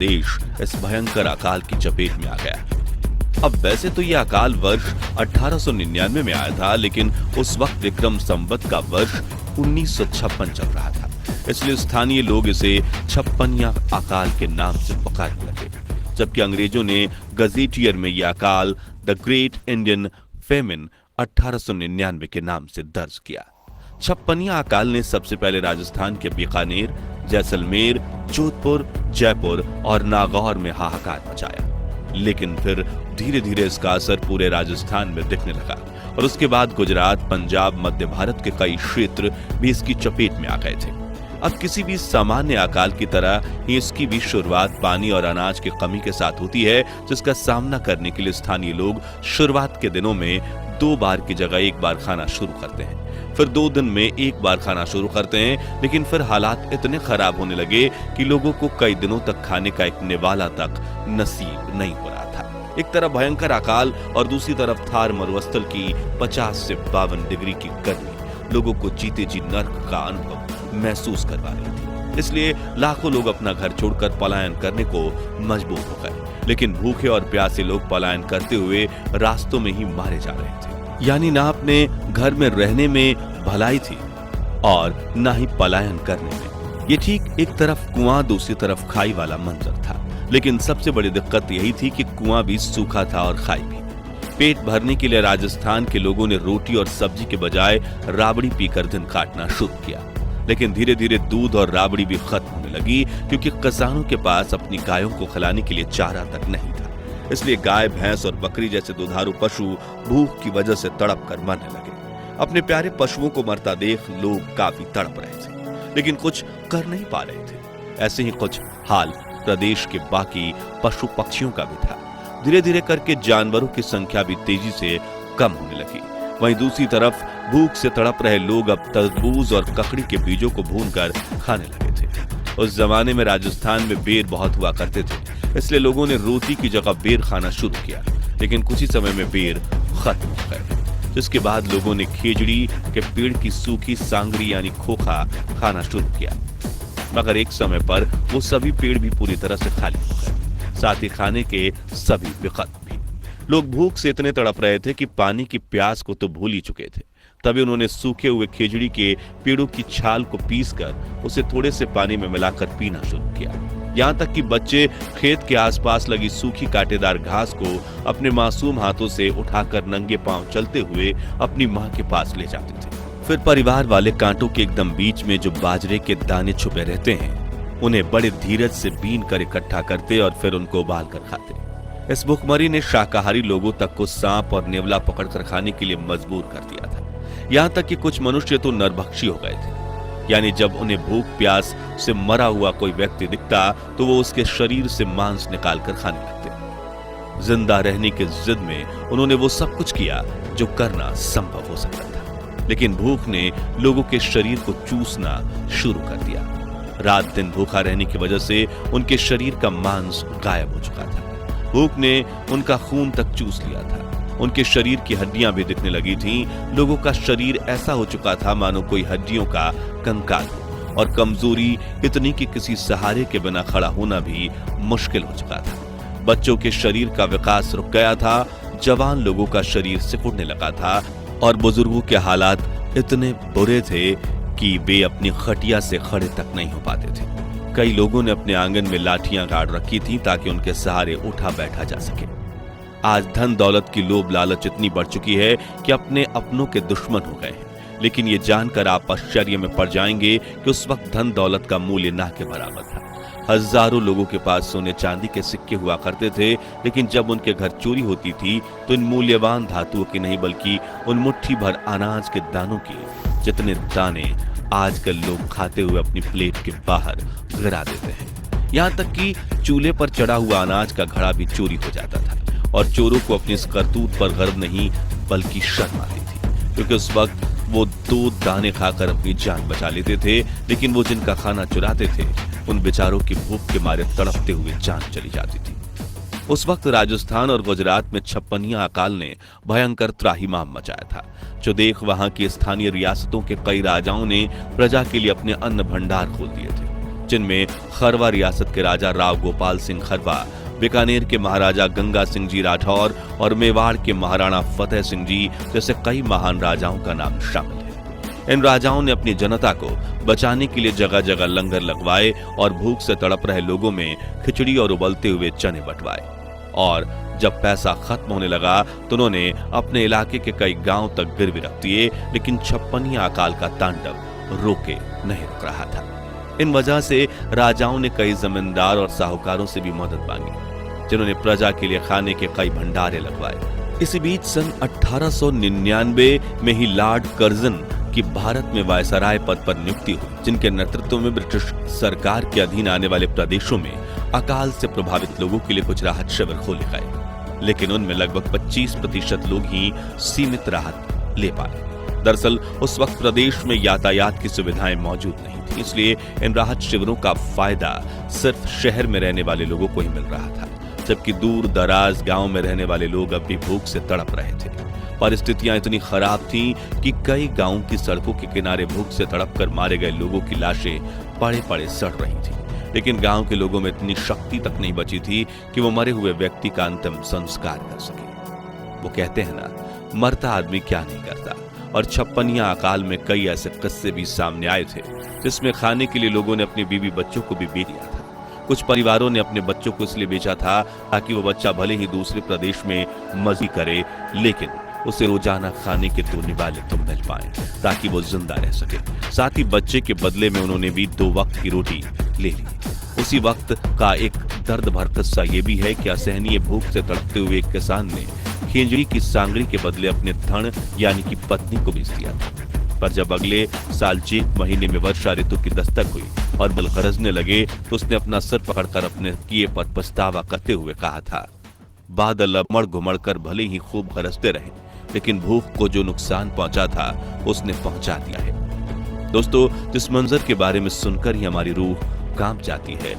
देश इस भयंकर अकाल की चपेट में आ गया। अब वैसे तो यह अकाल वर्ष 1899 में आया था, लेकिन उस वक्त विक्रम संवत का वर्ष 1956 चल रहा था, इसलिए स्थानीय लोग इसे छप्पनिया अकाल के नाम से पुकारने लगे, जबकि अंग्रेजों ने गजेटियर में यह अकाल द ग्रेट इंडियन फेमिन 1899 के नाम से दर्ज किया। छप्पनिया अकाल ने सबसे पहले राजस्थान के बीकानेर, जैसलमेर, जोधपुर, जयपुर और नागौर में हाहाकार मचाया, लेकिन फिर धीरे धीरे इसका असर पूरे राजस्थान में दिखने लगा और उसके बाद गुजरात, पंजाब, मध्य भारत के कई क्षेत्र भी इसकी चपेट में आ गए थे। अब किसी भी सामान्य अकाल की तरह ही इसकी भी शुरुआत पानी और अनाज की कमी के साथ होती है, जिसका सामना करने के लिए स्थानीय लोग शुरुआत के दिनों में 2 बार की जगह 1 बार खाना शुरू करते हैं, फिर 2 दिन में 1 बार खाना शुरू करते हैं, लेकिन फिर हालात इतने खराब होने लगे कि लोगों को कई दिनों तक खाने का एक निवाला तक नसीब नहीं हो रहा था। एक तरफ भयंकर अकाल और दूसरी तरफ थार मरुस्थल की 50 से 52 डिग्री की गर्मी लोगों को जीते जी नर्क का अनुभव महसूस करवा रही थी। इसलिए लाखों लोग अपना घर छोड़कर पलायन करने को मजबूर हो गए, लेकिन भूखे और प्यासे लोग पलायन करते हुए रास्तों में ही मारे जा रहे थे। यानी ना अपने घर में रहने में भलाई थी और ना ही पलायन करने में। ये ठीक एक तरफ कुआं, दूसरी तरफ खाई वाला मंजर था, लेकिन सबसे बड़ी दिक्कत यही थी कि कुआं भी सूखा था और खाई भी। पेट भरने के लिए राजस्थान के लोगों ने रोटी और सब्जी के बजाय राबड़ी पीकर दिन काटना शुरू किया, लेकिन धीरे धीरे दूध और राबड़ी भी खत्म होने लगी, क्योंकि किसानों के पास अपनी गायों को खिलाने के लिए चारा तक नहीं था। इसलिए गाय, भैंस और बकरी जैसे दुधारू पशु भूख की वजह से तड़प कर मरने लगे। अपने प्यारे पशुओं को मरता देख लोग काफी तड़प रहे थे, लेकिन कुछ कर नहीं पा रहे थे। ऐसे ही कुछ हाल प्रदेश के बाकी पशु पक्षियों का भी था। धीरे धीरे करके जानवरों की संख्या भी तेजी से कम होने लगी। वहीं दूसरी तरफ भूख से तड़प रहे लोग अब तरबूज और ककड़ी के बीजों को भूनकर खाने लगे थे। उस जमाने में राजस्थान में बेर बहुत हुआ करते थे, इसलिए लोगों ने रोटी की जगह बेर खाना शुरू किया, लेकिन कुछ ही समय में बेर खत्म हो गए, जिसके बाद लोगों ने खेजड़ी के पेड़ की सूखी सांगरी यानी खोखा खाना शुरू किया, मगर एक समय पर वो सभी पेड़ भी पूरी तरह से खाली हो गए, साथ ही खाने के सभी विकल्प भी। लोग भूख से इतने तड़प रहे थे कि पानी की प्यास को तो भूल ही चुके थे। तभी उन्होंने सूखे हुए खेजड़ी के पेड़ों की छाल को पीसकर उसे थोड़े से पानी में मिलाकर पीना शुरू किया। यहाँ तक कि बच्चे खेत के आसपास लगी सूखी कांटेदार घास को अपने मासूम हाथों से उठाकर नंगे पांव चलते हुए अपनी मां के पास ले जाते थे। फिर परिवार वाले कांटों के एकदम बीच में जो बाजरे के दाने छुपे रहते हैं, उन्हें बड़े धीरज से बीन कर इकट्ठा करते और फिर उनको उबाल कर खाते। इस भुखमरी ने शाकाहारी लोगों तक को सांप और नेवला पकड़कर खाने के लिए मजबूर कर दिया था। यहाँ तक कि कुछ मनुष्य तो नरभक्षी हो गए थे, यानी जब उन्हें भूख प्यास से मरा हुआ कोई व्यक्ति दिखता तो वो उसके शरीर से मांस निकालकर खाने लगते। जिंदा रहने की जिद में उन्होंने वो सब कुछ किया जो करना संभव हो सकता था, लेकिन भूख ने लोगों के शरीर को चूसना शुरू कर दिया। रात दिन भूखा रहने की वजह से उनके शरीर का मांस गायब हो चुका था। भूख ने उनका खून तक चूस लिया था। उनके शरीर की हड्डियां भी दिखने लगी थीं। लोगों का शरीर ऐसा हो चुका था मानो कोई हड्डियों का कंकाल हो, और कमजोरी इतनी कि किसी सहारे के बिना खड़ा होना भी मुश्किल हो चुका था। बच्चों के शरीर का विकास रुक गया था, जवान लोगों का शरीर सिकुड़ने लगा था, और बुजुर्गों के हालात इतने बुरे थे कि वे अपनी खटिया से खड़े तक नहीं हो पाते थे। कई लोगों ने अपने आंगन में लाठियां गाड़ रखी थी ताकि उनके सहारे उठा बैठा जा सके। आज धन दौलत की लोभ लालच इतनी बढ़ चुकी है कि अपने अपनों के दुश्मन हो गए हैं, लेकिन ये जानकर आप आश्चर्य में पड़ जाएंगे कि उस वक्त धन दौलत का मूल्य ना के बराबर था। हजारों लोगों के पास सोने चांदी के सिक्के हुआ करते थे, लेकिन जब उनके घर चोरी होती थी तो इन मूल्यवान धातुओं की नहीं बल्कि उन मुट्ठी भर अनाज के दानों के जितने दाने आजकल लोग खाते हुए अपनी प्लेट के बाहर गिरा देते हैं। यहाँ तक कि चूल्हे पर चढ़ा हुआ अनाज का घड़ा भी चोरी हो जाता था, और चोरों को अपनी इस करतूत पर गर्व नहीं बल्कि शर्म आती थी, क्योंकि उस वक्त वो 2 दाने खाकर अपनी जान बचा लेते थे, लेकिन वो जिनका खाना चुराते थे उन बेचारों की भूख के मारे तड़पते हुए जान चली जाती थी। उस वक्त राजस्थान और गुजरात में छप्पनिया अकाल ने भयंकर त्राहिमाम मचाया था, जो देख वहां की स्थानीय रियासतों के कई राजाओं ने प्रजा के लिए अपने अन्न भंडार खोल दिए थे। जिनमें खरवा रियासत के राजा राव गोपाल सिंह खरवा, बीकानेर के महाराजा गंगा सिंह जी राठौर और मेवाड़ के महाराणा फतेह सिंह जी जैसे कई महान राजाओं का नाम शामिल है। इन राजाओं ने अपनी जनता को बचाने के लिए जगह जगह लंगर लगवाए और भूख से तड़प रहे लोगों में खिचड़ी और उबलते हुए चने बंटवाए। और जब पैसा खत्म होने लगा तो उन्होंने अपने इलाके के कई गांव तक गिरवी रख दिए, लेकिन छप्पनिया अकाल का तांडव रोके नहीं रुक रहा था। इन वजह से राजाओं ने कई जमींदार और साहूकारों से भी मदद मांगी, जिन्होंने प्रजा के लिए खाने के कई भंडारे लगवाए। इसी बीच सन 1899 में ही लॉर्ड कर्जन की भारत में वायसराय पद पर नियुक्ति हुई, जिनके नेतृत्व में ब्रिटिश सरकार के अधीन आने वाले प्रदेशों में अकाल से प्रभावित लोगों के लिए कुछ राहत शिविर खोले गए, लेकिन उनमें लगभग 25% लोग ही सीमित राहत ले पाए। दरअसल उस वक्त प्रदेश में यातायात की सुविधाएं मौजूद नहीं थी, इसलिए इन राहत शिविरों का फायदा सिर्फ शहर में रहने वाले लोगों को ही मिल रहा था, जबकि दूर दराज गांव में रहने वाले लोग अब भी भूख से तड़प रहे थे। परिस्थितियां इतनी खराब थीं कि कई गांवों की सड़कों के किनारे भूख से तड़प कर मारे गए लोगों की लाशें पड़े पड़े सड़ रही थीं, लेकिन गांव के लोगों में इतनी शक्ति तक नहीं बची थी कि वो मरे हुए व्यक्ति का अंतिम संस्कार कर सके। वो कहते हैं ना, मरता आदमी क्या नहीं करता। और छप्पनिया अकाल में कई ऐसे किस्से भी सामने आए थे, जिसमें खाने के लिए लोगों ने अपने बीवी बच्चों को भी बेच दिया था। कुछ परिवारों ने अपने बच्चों को इसलिए बेचा था ताकि वो बच्चा भले ही दूसरे प्रदेश में मजदूरी करे, लेकिन उसे रोजाना खाने के 2 निवाले तो मिल पाए ताकि वो जिंदा रह सके। साथ ही बच्चे के बदले में उन्होंने भी 2 वक्त की रोटी ले ली। उसी वक्त का एक दर्द भर किस्सा ये भी है कि असहनीय भूख से तड़पते हुए एक किसान ने खींजड़ी की सांगड़ी के बदले अपने धन यानी कि पत्नी को बेच दिया था। पर जब अगले साल जेठ महीने में वर्षा ऋतु की दस्तक हुई और बल गरजने लगे तो उसने अपना सिर पकड़कर अपने किए पर पछतावा करते हुए कहा था, बादल अमड़ घुमड़ कर भले ही खूब गरजते रहे, लेकिन भूख को जो नुकसान पहुंचा था उसने पहुंचा दिया है। दोस्तों, जिस मंजर के बारे में सुनकर ही हमारी रूह कांप जाती है